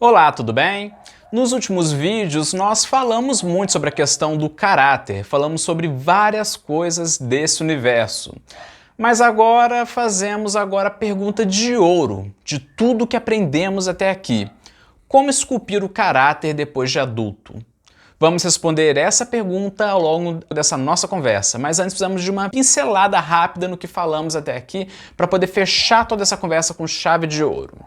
Olá, tudo bem? Nos últimos vídeos nós falamos muito sobre a questão do caráter, falamos sobre várias coisas desse universo. Mas agora fazemos a pergunta de ouro, de tudo que aprendemos até aqui. Como esculpir o caráter depois de adulto? Vamos responder essa pergunta ao longo dessa nossa conversa, mas antes precisamos de uma pincelada rápida no que falamos até aqui para poder fechar toda essa conversa com chave de ouro.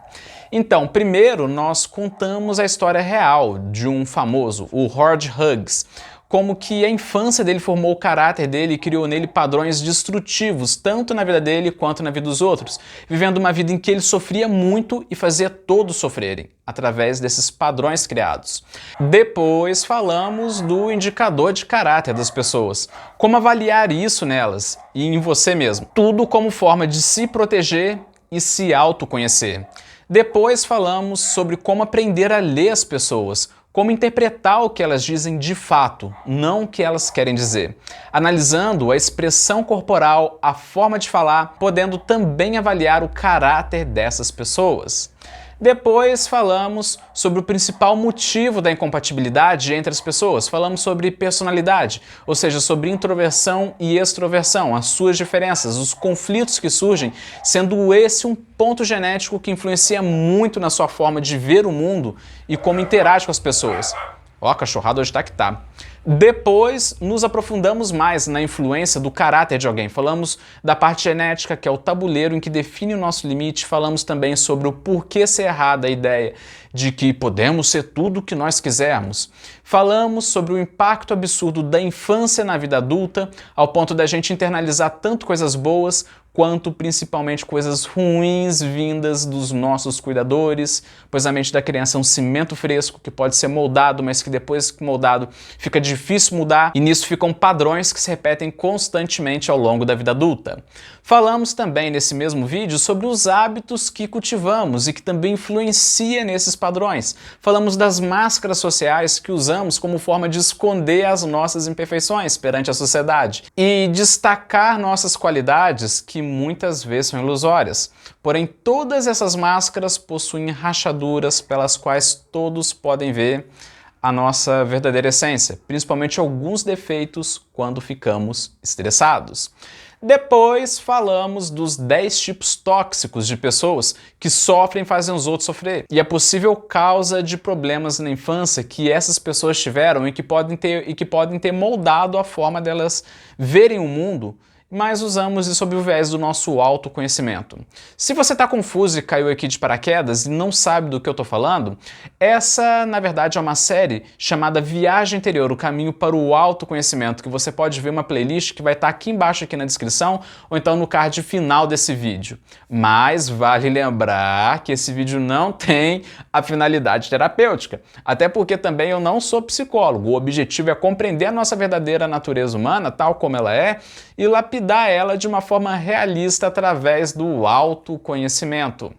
Então, primeiro nós contamos a história real de um famoso, o Howard Hughes, como que a infância dele formou o caráter dele e criou nele padrões destrutivos, tanto na vida dele quanto na vida dos outros, vivendo uma vida em que ele sofria muito e fazia todos sofrerem, através desses padrões criados. Depois falamos do indicador de caráter das pessoas, como avaliar isso nelas e em você mesmo, tudo como forma de se proteger e se autoconhecer. Depois falamos sobre como aprender a ler as pessoas, como interpretar o que elas dizem de fato, não o que elas querem dizer, analisando a expressão corporal, a forma de falar, podendo também avaliar o caráter dessas pessoas. Depois falamos sobre o principal motivo da incompatibilidade entre as pessoas. Falamos sobre personalidade, ou seja, sobre introversão e extroversão, as suas diferenças, os conflitos que surgem, sendo esse um ponto genético que influencia muito na sua forma de ver o mundo e como interage com as pessoas. Ó, a cachorrada hoje tá que tá. Depois, nos aprofundamos mais na influência do caráter de alguém. Falamos da parte genética, que é o tabuleiro em que define o nosso limite. Falamos também sobre o porquê ser errada a ideia de que podemos ser tudo o que nós quisermos. Falamos sobre o impacto absurdo da infância na vida adulta, ao ponto da gente internalizar tanto coisas boas quanto principalmente coisas ruins vindas dos nossos cuidadores, pois a mente da criança é um cimento fresco que pode ser moldado, mas que depois que moldado fica difícil mudar, e nisso ficam padrões que se repetem constantemente ao longo da vida adulta. Falamos também nesse mesmo vídeo sobre os hábitos que cultivamos e que também influenciam nesses padrões. Falamos das máscaras sociais que usamos como forma de esconder as nossas imperfeições perante a sociedade e destacar nossas qualidades que muitas vezes são ilusórias. Porém, todas essas máscaras possuem rachaduras pelas quais todos podem ver a nossa verdadeira essência, principalmente alguns defeitos quando ficamos estressados. Depois falamos dos 10 tipos tóxicos de pessoas que sofrem e fazem os outros sofrer, e a possível causa de problemas na infância que essas pessoas tiveram e que podem ter moldado a forma delas verem o mundo, mas usamos isso sob o viés do nosso autoconhecimento. Se você está confuso e caiu aqui de paraquedas e não sabe do que eu estou falando, essa, na verdade, é uma série chamada Viagem Interior, o caminho para o autoconhecimento, que você pode ver uma playlist que vai estar aqui embaixo aqui na descrição ou então no card final desse vídeo. Mas vale lembrar que esse vídeo não tem a finalidade terapêutica, até porque também eu não sou psicólogo. O objetivo é compreender a nossa verdadeira natureza humana, tal como ela é, e lapidar ela de uma forma realista através do autoconhecimento.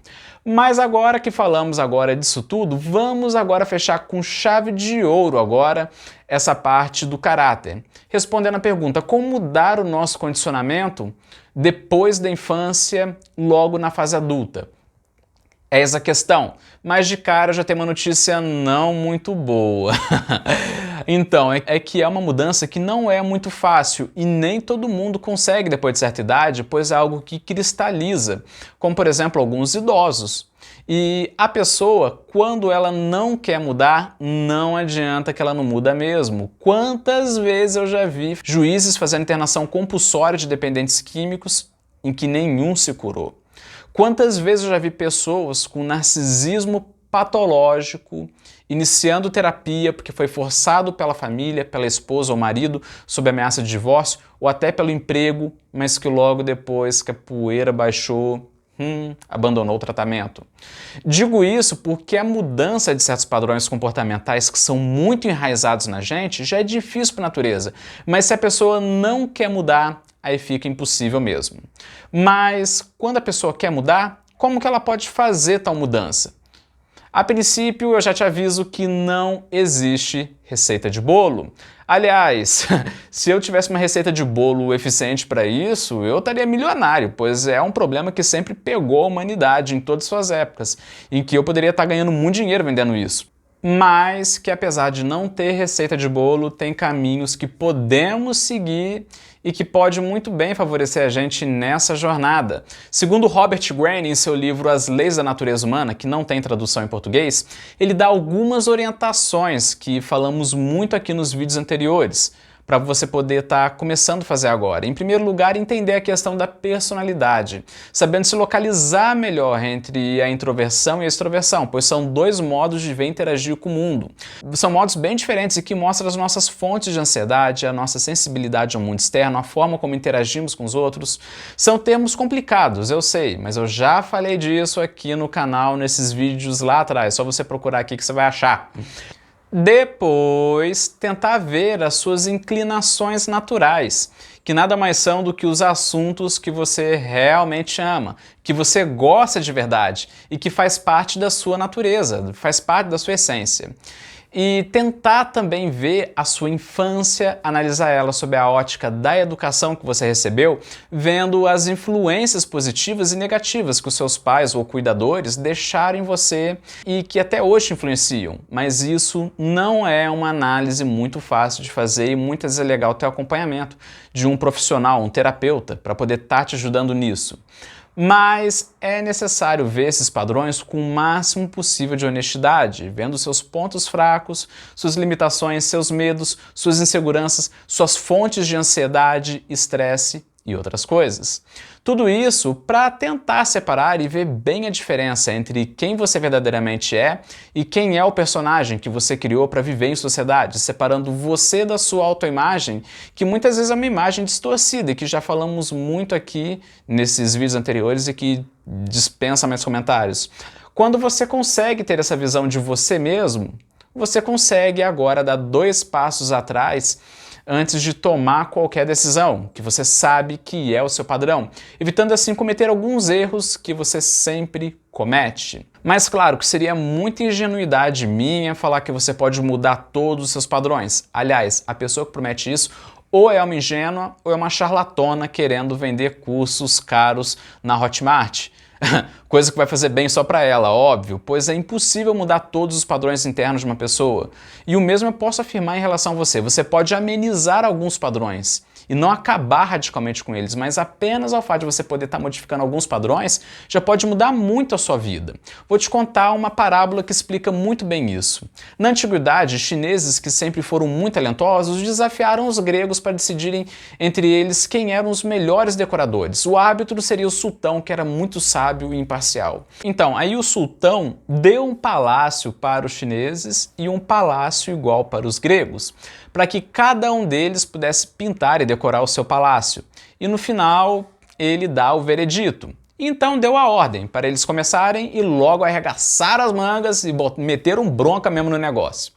Mas agora que falamos disso tudo, vamos agora fechar com chave de ouro essa parte do caráter. Respondendo a pergunta, como mudar o nosso condicionamento depois da infância, logo na fase adulta? Eis a questão, mas de cara já tem uma notícia não muito boa. Então, é que é uma mudança que não é muito fácil e nem todo mundo consegue depois de certa idade, pois é algo que cristaliza, como por exemplo alguns idosos. E a pessoa, quando ela não quer mudar, não adianta que ela não muda mesmo. Quantas vezes eu já vi juízes fazendo internação compulsória de dependentes químicos em que nenhum se curou? Quantas vezes eu já vi pessoas com narcisismo patológico iniciando terapia porque foi forçado pela família, pela esposa ou marido, sob ameaça de divórcio, ou até pelo emprego, mas que logo depois que a poeira baixou, abandonou o tratamento. Digo isso porque a mudança de certos padrões comportamentais que são muito enraizados na gente já é difícil por natureza, mas se a pessoa não quer mudar, aí fica impossível mesmo. Mas quando a pessoa quer mudar, como que ela pode fazer tal mudança? A princípio, eu já te aviso que não existe receita de bolo. Aliás, se eu tivesse uma receita de bolo eficiente para isso, eu estaria milionário, pois é um problema que sempre pegou a humanidade em todas as suas épocas, em que eu poderia estar ganhando muito dinheiro vendendo isso. Mas que apesar de não ter receita de bolo, tem caminhos que podemos seguir e que pode muito bem favorecer a gente nessa jornada. Segundo Robert Greene, em seu livro As Leis da Natureza Humana, que não tem tradução em português, ele dá algumas orientações que falamos muito aqui nos vídeos anteriores, para você poder estar começando a fazer agora. Em primeiro lugar, entender a questão da personalidade, sabendo se localizar melhor entre a introversão e a extroversão, pois são dois modos de ver e interagir com o mundo. São modos bem diferentes e que mostram as nossas fontes de ansiedade, a nossa sensibilidade ao mundo externo, a forma como interagimos com os outros. São termos complicados, eu sei, mas eu já falei disso aqui no canal, nesses vídeos lá atrás, só você procurar aqui que você vai achar. Depois, tentar ver as suas inclinações naturais, que nada mais são do que os assuntos que você realmente ama, que você gosta de verdade e que faz parte da sua natureza, faz parte da sua essência. E tentar também ver a sua infância, analisar ela sob a ótica da educação que você recebeu, vendo as influências positivas e negativas que os seus pais ou cuidadores deixaram em você e que até hoje te influenciam. Mas isso não é uma análise muito fácil de fazer e muitas vezes é legal ter o acompanhamento de um profissional, um terapeuta, para poder estar te ajudando nisso. Mas é necessário ver esses padrões com o máximo possível de honestidade, vendo seus pontos fracos, suas limitações, seus medos, suas inseguranças, suas fontes de ansiedade, estresse e outras coisas. Tudo isso para tentar separar e ver bem a diferença entre quem você verdadeiramente é e quem é o personagem que você criou para viver em sociedade, separando você da sua autoimagem, que muitas vezes é uma imagem distorcida e que já falamos muito aqui nesses vídeos anteriores e que dispensa mais comentários. Quando você consegue ter essa visão de você mesmo, você consegue agora dar 2 passos atrás antes de tomar qualquer decisão, que você sabe que é o seu padrão, evitando assim cometer alguns erros que você sempre comete. Mas claro que seria muita ingenuidade minha falar que você pode mudar todos os seus padrões. Aliás, a pessoa que promete isso ou é uma ingênua ou é uma charlatona querendo vender cursos caros na Hotmart. Coisa que vai fazer bem só para ela, óbvio, pois é impossível mudar todos os padrões internos de uma pessoa. E o mesmo eu posso afirmar em relação a você. Você pode amenizar alguns padrões e não acabar radicalmente com eles, mas apenas ao fato de você poder estar modificando alguns padrões, já pode mudar muito a sua vida. Vou te contar uma parábola que explica muito bem isso. Na antiguidade, chineses que sempre foram muito talentosos desafiaram os gregos para decidirem entre eles quem eram os melhores decoradores. O árbitro seria o sultão, que era muito sábio e imparcial. Então, aí o sultão deu um palácio para os chineses e um palácio igual para os gregos, para que cada um deles pudesse pintar e decorar o seu palácio. E no final, ele dá o veredito. Então deu a ordem para eles começarem e logo arregaçaram as mangas e meteram bronca mesmo no negócio.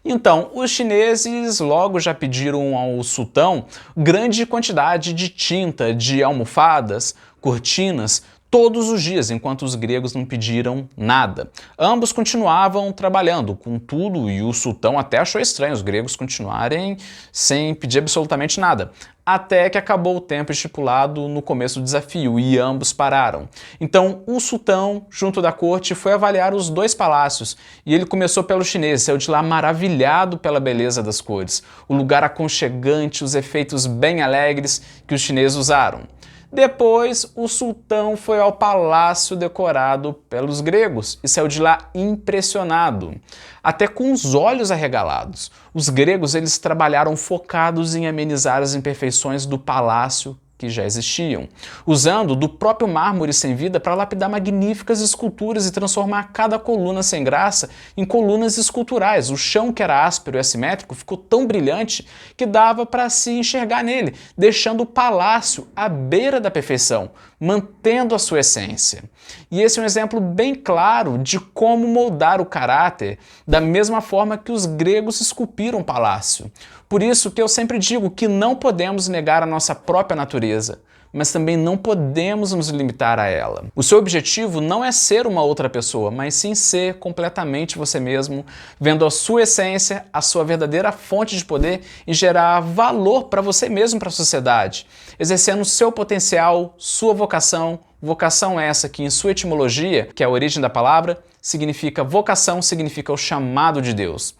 Então, os chineses logo já pediram ao sultão grande quantidade de tinta, de almofadas, cortinas, todos os dias, enquanto os gregos não pediram nada. Ambos continuavam trabalhando com tudo e o sultão até achou estranho os gregos continuarem sem pedir absolutamente nada. Até que acabou o tempo estipulado no começo do desafio e ambos pararam. Então o sultão, junto da corte, foi avaliar os 2 palácios e ele começou pelo chinês, saiu de lá maravilhado pela beleza das cores, o lugar aconchegante, os efeitos bem alegres que os chineses usaram. Depois, o sultão foi ao palácio decorado pelos gregos e saiu de lá impressionado, até com os olhos arregalados. Os gregos eles trabalharam focados em amenizar as imperfeições do palácio que já existiam, usando do próprio mármore sem vida para lapidar magníficas esculturas e transformar cada coluna sem graça em colunas esculturais. O chão, que era áspero e assimétrico, ficou tão brilhante que dava para se enxergar nele, deixando o palácio à beira da perfeição, mantendo a sua essência. E esse é um exemplo bem claro de como moldar o caráter da mesma forma que os gregos esculpiram o palácio. Por isso que eu sempre digo que não podemos negar a nossa própria natureza, mas também não podemos nos limitar a ela. O seu objetivo não é ser uma outra pessoa, mas sim ser completamente você mesmo, vendo a sua essência, a sua verdadeira fonte de poder e gerar valor para você mesmo, para a sociedade, exercendo o seu potencial, sua vocação. Vocação essa que, em sua etimologia, que é a origem da palavra, significa vocação, significa o chamado de Deus.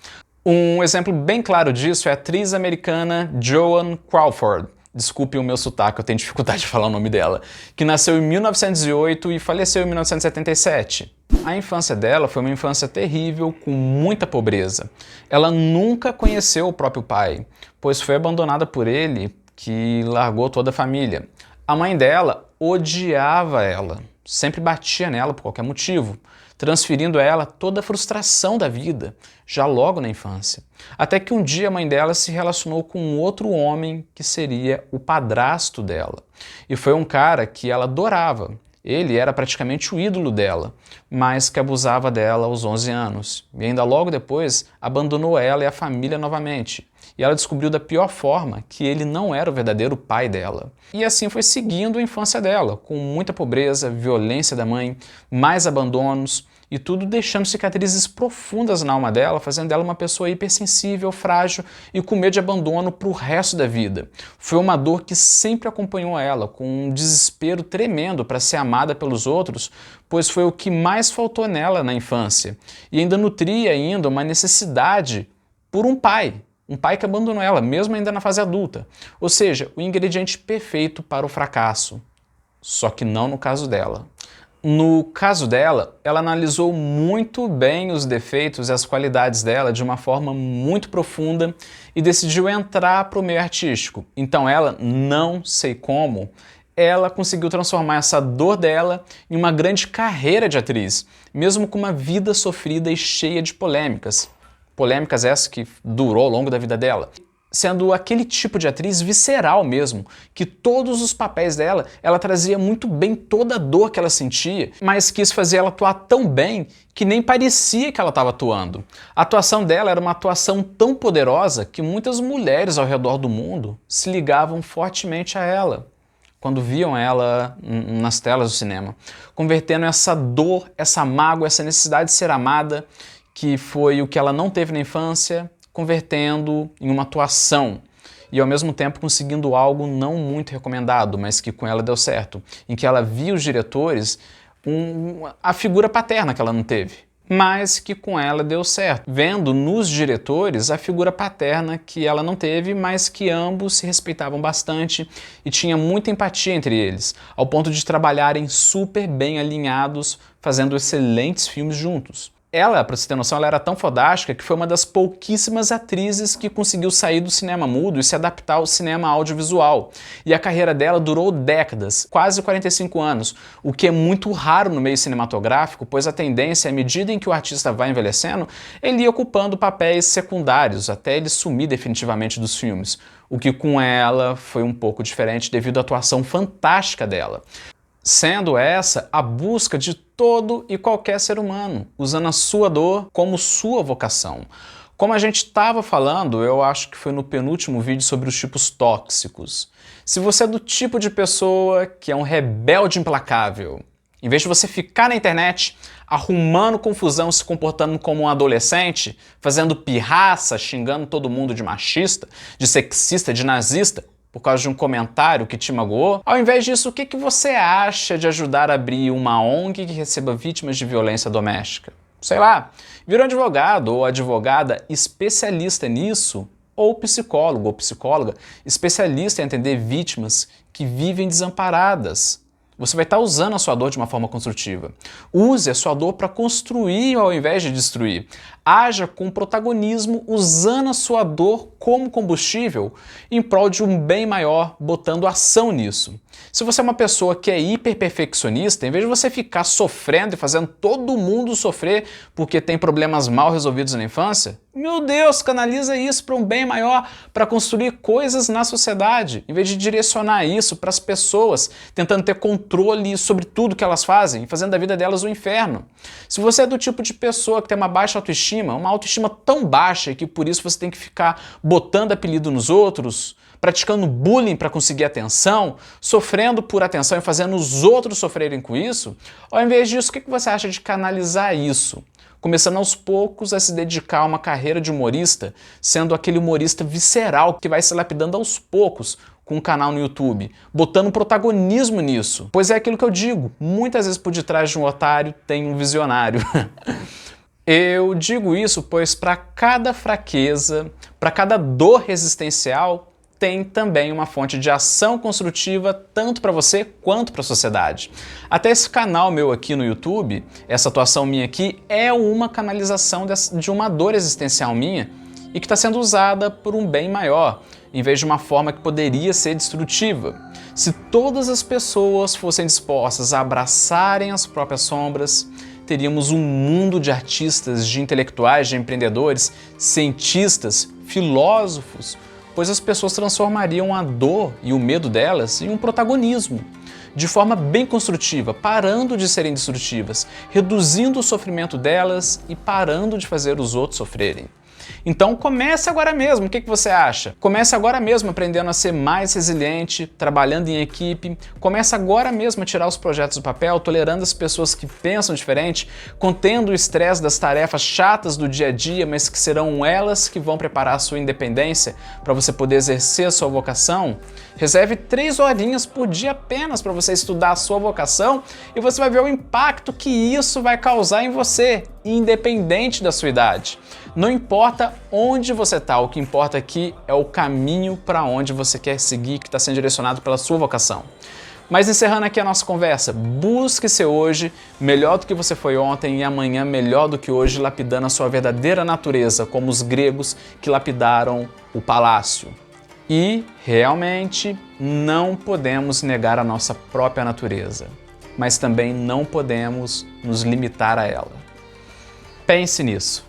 Um exemplo bem claro disso é a atriz americana Joan Crawford. Desculpe o meu sotaque, eu tenho dificuldade de falar o nome dela, que nasceu em 1908 e faleceu em 1977. A infância dela foi uma infância terrível, com muita pobreza. Ela nunca conheceu o próprio pai, pois foi abandonada por ele, que largou toda a família. A mãe dela odiava ela, sempre batia nela por qualquer motivo, transferindo a ela toda a frustração da vida, já logo na infância. Até que um dia a mãe dela se relacionou com um outro homem que seria o padrasto dela. E foi um cara que ela adorava. Ele era praticamente o ídolo dela, mas que abusava dela aos 11 anos. E ainda logo depois abandonou ela e a família novamente. E ela descobriu da pior forma que ele não era o verdadeiro pai dela. E assim foi seguindo a infância dela, com muita pobreza, violência da mãe, mais abandonos e tudo deixando cicatrizes profundas na alma dela, fazendo dela uma pessoa hipersensível, frágil e com medo de abandono para o resto da vida. Foi uma dor que sempre acompanhou ela, com um desespero tremendo para ser amada pelos outros, pois foi o que mais faltou nela na infância. E ainda nutria uma necessidade por um pai que abandonou ela, mesmo ainda na fase adulta. Ou seja, o ingrediente perfeito para o fracasso. Só que não no caso dela. No caso dela, ela analisou muito bem os defeitos e as qualidades dela de uma forma muito profunda e decidiu entrar para o meio artístico. Então ela, não sei como, ela conseguiu transformar essa dor dela em uma grande carreira de atriz, mesmo com uma vida sofrida e cheia de polêmicas. Polêmicas essas que durou ao longo da vida dela. Sendo aquele tipo de atriz visceral mesmo, que todos os papéis dela, ela trazia muito bem toda a dor que ela sentia, mas quis fazer ela atuar tão bem que nem parecia que ela estava atuando. A atuação dela era uma atuação tão poderosa que muitas mulheres ao redor do mundo se ligavam fortemente a ela quando viam ela nas telas do cinema, convertendo essa dor, essa mágoa, essa necessidade de ser amada, que foi o que ela não teve na infância, convertendo em uma atuação e ao mesmo tempo conseguindo algo não muito recomendado, mas que com ela deu certo, em que ela via os diretores a figura paterna que ela não teve, mas que com ela deu certo, vendo nos diretores a figura paterna que ela não teve, mas que ambos se respeitavam bastante e tinha muita empatia entre eles, ao ponto de trabalharem super bem alinhados, fazendo excelentes filmes juntos. Ela, para você ter noção, ela era tão fodástica que foi uma das pouquíssimas atrizes que conseguiu sair do cinema mudo e se adaptar ao cinema audiovisual. E a carreira dela durou décadas, quase 45 anos, o que é muito raro no meio cinematográfico, pois a tendência, à medida em que o artista vai envelhecendo, ele ia ocupando papéis secundários, até ele sumir definitivamente dos filmes. O que com ela foi um pouco diferente devido à atuação fantástica dela. Sendo essa a busca de todo e qualquer ser humano, usando a sua dor como sua vocação. Como a gente estava falando, eu acho que foi no penúltimo vídeo sobre os tipos tóxicos. Se você é do tipo de pessoa que é um rebelde implacável, em vez de você ficar na internet arrumando confusão, se comportando como um adolescente, fazendo pirraça, xingando todo mundo de machista, de sexista, de nazista, por causa de um comentário que te magoou, ao invés disso, o que você acha de ajudar a abrir uma ONG que receba vítimas de violência doméstica? Sei lá, vira um advogado ou advogada especialista nisso, ou psicólogo ou psicóloga especialista em atender vítimas que vivem desamparadas. Você vai estar usando a sua dor de uma forma construtiva. Use a sua dor para construir ao invés de destruir. Haja com protagonismo usando a sua dor como combustível em prol de um bem maior, botando ação nisso. Se você é uma pessoa que é hiperperfeccionista, em vez de você ficar sofrendo e fazendo todo mundo sofrer porque tem problemas mal resolvidos na infância, meu Deus, canaliza isso para um bem maior, para construir coisas na sociedade, em vez de direcionar isso para as pessoas, tentando ter controle sobre tudo que elas fazem e fazendo da vida delas um inferno. Se você é do tipo de pessoa que tem uma baixa autoestima, uma autoestima tão baixa que por isso você tem que ficar botando apelido nos outros, praticando bullying para conseguir atenção, sofrendo por atenção e fazendo os outros sofrerem com isso? Ao invés disso, o que você acha de canalizar isso? Começando aos poucos a se dedicar a uma carreira de humorista, sendo aquele humorista visceral que vai se lapidando aos poucos com um canal no YouTube, botando protagonismo nisso. Pois é aquilo que eu digo, muitas vezes por detrás de um otário tem um visionário. Eu digo isso pois para cada fraqueza, para cada dor resistencial, tem também uma fonte de ação construtiva tanto para você quanto para a sociedade. Até esse canal meu aqui no YouTube, essa atuação minha aqui, é uma canalização de uma dor existencial minha e que está sendo usada por um bem maior, em vez de uma forma que poderia ser destrutiva. Se todas as pessoas fossem dispostas a abraçarem as próprias sombras, teríamos um mundo de artistas, de intelectuais, de empreendedores, cientistas, filósofos, pois as pessoas transformariam a dor e o medo delas em um protagonismo, de forma bem construtiva, parando de serem destrutivas, reduzindo o sofrimento delas e parando de fazer os outros sofrerem. Então comece agora mesmo, o que você acha? Comece agora mesmo aprendendo a ser mais resiliente, trabalhando em equipe, comece agora mesmo a tirar os projetos do papel, tolerando as pessoas que pensam diferente, contendo o estresse das tarefas chatas do dia a dia, mas que serão elas que vão preparar a sua independência para você poder exercer a sua vocação. Reserve 3 horinhas por dia apenas para você estudar a sua vocação e você vai ver o impacto que isso vai causar em você, independente da sua idade. Não importa onde você está, o que importa aqui é o caminho para onde você quer seguir, que está sendo direcionado pela sua vocação. Mas encerrando aqui a nossa conversa, busque ser hoje melhor do que você foi ontem e amanhã melhor do que hoje, lapidando a sua verdadeira natureza, como os gregos que lapidaram o palácio. E, realmente, não podemos negar a nossa própria natureza, mas também não podemos nos limitar a ela. Pense nisso.